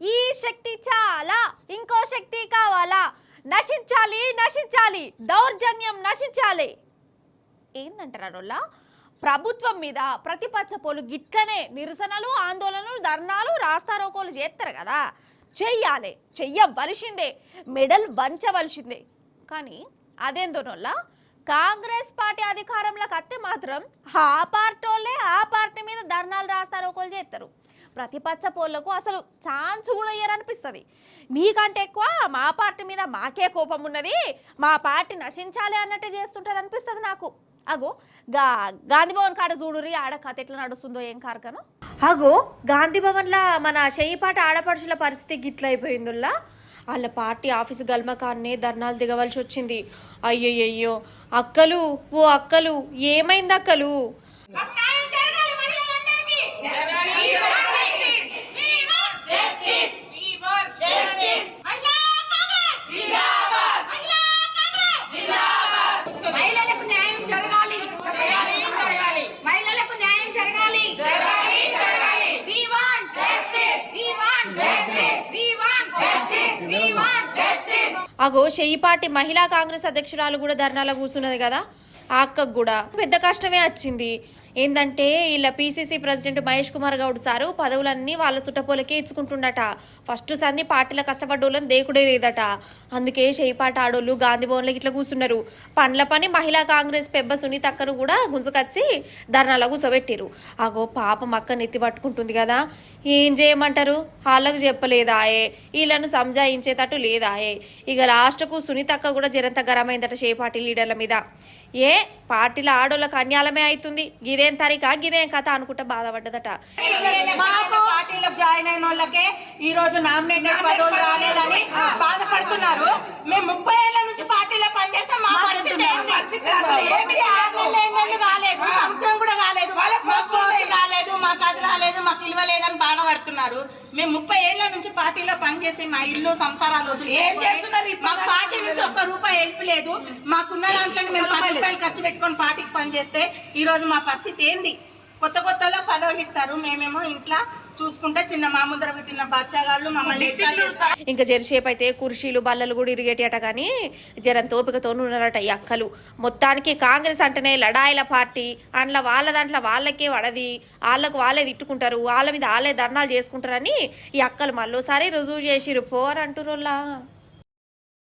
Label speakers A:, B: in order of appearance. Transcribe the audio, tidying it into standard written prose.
A: ఈ శక్తి చాలా, ఇంకో శక్తి కావాలా, నశించాలి నశించాలి, దౌర్జన్యం నశించాలి. ఏందంటారా? ప్రభుత్వం మీద ప్రతిపక్ష పోలు గిట్లనే నిరసనలు, ఆందోళనలు, ధర్నాలు, రాస్తారోకోలు చేస్తారు కదా, చెయ్యాలి, చెయ్యవలసిందే, మెడల్ వంచవలసిందే. కానీ అదేందోనోళ్ళ కాంగ్రెస్ పార్టీ అధికారంలోకి వస్తే మాత్రం ఆ పార్టీ ఆ పార్టీ మీద ధర్నాలు, రాస్తారోకోలు చేస్తారు. ప్రతిపక్ష పోళ్లకు అసలు ఛాన్స్ కూడా ఇయ్యరనిపిస్తుంది. మీకంటే ఎక్కువ మా పార్టీ మీద మాకే కోపం ఉన్నది, మా పార్టీ నశించాలి అన్నట్టే చేస్తుంటారు అనిపిస్తుంది నాకు. అగో గాంధీ భవన్ కాడ చూడురి, ఆడ కథ ఎట్లా నడుస్తుందో ఏం కార్కను. అగో గాంధీ భవన్లో మన చెయ్యిపాటి ఆడపడుచుల పరిస్థితి గిట్ల అయిపోయిందిలా. వాళ్ళ పార్టీ ఆఫీసు గల్మకాన్నే ధర్నాలు దిగవలసి వచ్చింది. అయ్యయ్యో అక్కలు, ఓ అక్కలు, ఏమైంది అక్కలు? అగో చెయ్యిపాటి మహిళా కాంగ్రెస్ అధ్యక్షురాలు కూడా ధర్నాలో కూర్చున్నది కదా, ఆ అక్కకు కూడా పెద్ద కష్టమే వచ్చింది. ఏంటంటే వీళ్ళ PCC president Mahesh Kumar Goud sir పదవులన్నీ వాళ్ళ సుట్టపోలకే ఇచ్చుకుంటుండట. ఫస్ట్ సంది పార్టీలో కష్టపడ్డోళ్ళని దేకుడే లేదట. అందుకే చెయ్యిపాటి ఆడోళ్ళు గాంధీ భవన్లో ఇట్లా కూర్చున్నారు. పనుల పని మహిళా కాంగ్రెస్ పెబ్బ సునీత అక్కను కూడా గుంజుకొచ్చి ధర్నాలో కూర్చోబెట్టిరు. అగో పాపం అక్క నెత్తి పట్టుకుంటుంది కదా, ఏం చేయమంటారు? వాళ్ళకు చెప్పలేదాయే, వీళ్ళను సంజాయించేటట్టు లేదాయే. ఇక లాస్ట్కు సునీత అక్క కూడా జరంత గరమైందట చెయ్యిపాటి లీడర్ల మీద. ఏ పార్టీలో ఆడోళ్ళకి అన్యాలమే అవుతుంది, గిదేం తరికా గిదేం కథ అనుకుంటా బాధపడ్డదట.
B: పార్టీలో జాయిన్ అయిన వాళ్ళకే ఈ రోజు నామినేటెడ్ పదవులు రాలేదని బాధపడుతున్నారు. మేము 30 ఏళ్ల నుంచి పార్టీలో పనిచేస్తాం. మా పరిస్థితి కాలేదు, సంవత్సరం కూడా కాలేదు, రాలేదు, మాకు అది రాలేదు, మాకు ఇల్వ లేదని బాధపడుతున్నారు. మేము 30 ఏళ్ల నుంచి పార్టీలో పనిచేసి మా ఇల్లు సంసారాలు మా పార్టీ నుంచి ఒక్క రూపాయి హెల్ప్ లేదు. మాకున్న దాంట్లో మేము 10 రూపాయలు ఖర్చు పెట్టుకొని పార్టీకి పనిచేస్తే ఈ రోజు మా పరిస్థితి ఏంది? కొత్తలో పదవులు ఇస్తారు, మేమేమో ఇంట్లో చూసుకుంటే చిన్న మాముద్ర పెట్టిన బచ్చాగాళ్ళు మమ్మల్ని.
A: ఇంకా జరసేపు అయితే కుర్చీలు బల్లలు కూడా ఇరిగేటట, కానీ జరంత ఓపికతో ఉన్నారట ఈ అక్కలు. మొత్తానికి కాంగ్రెస్ అంటేనే లడాయిల పార్టీ, అందులో వాళ్ళ దాంట్లో వాళ్ళకే వడది, వాళ్ళకు వాళ్ళే తిట్టుకుంటారు, వాళ్ళ మీద వాళ్ళే ధర్నాలు చేసుకుంటారని ఈ అక్కలు మళ్ళోసారి రుజువు చేసిరు పో అని అంటుర్రోళ్ళ.